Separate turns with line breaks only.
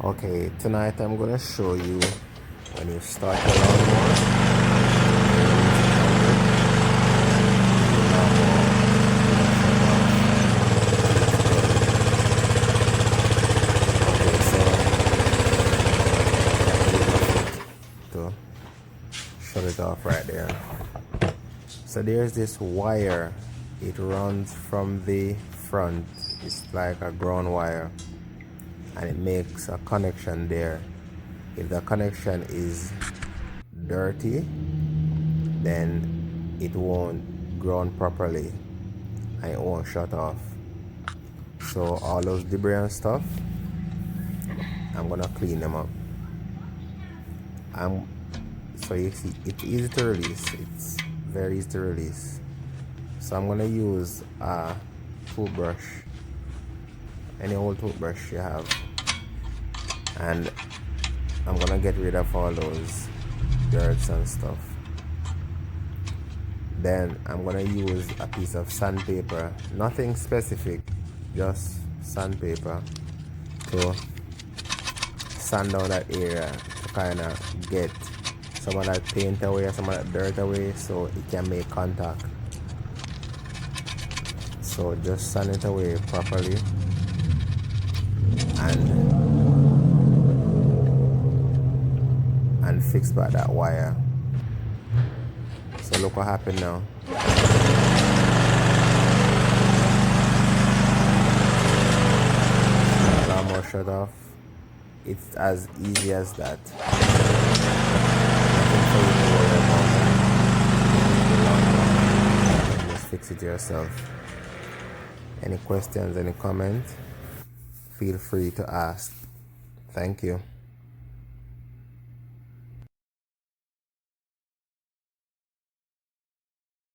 Okay, tonight I'm gonna show you when you start your lawnmower. To shut it off right there. So there's this wire. It runs from the front. It's like a ground wire, and it makes a connection there. If the connection is dirty, then it won't ground properly and it won't shut off. So all those debris and stuff, I'm gonna clean them up. So you see, it's easy to release. It's very easy to release. So I'm gonna use a toothbrush, any old toothbrush you have, and I'm gonna get rid of all those dirts and stuff. Then I'm gonna use a piece of sandpaper, nothing specific, just sandpaper, to sand down that area to kind of get some of that paint away, some of that dirt away, so it can make contact. So just sand it away properly and fix back that wire. So look what happened now. Lawnmower shut off. It's as easy as that. Just fix it yourself. Any questions, any comments, feel free to ask. Thank you.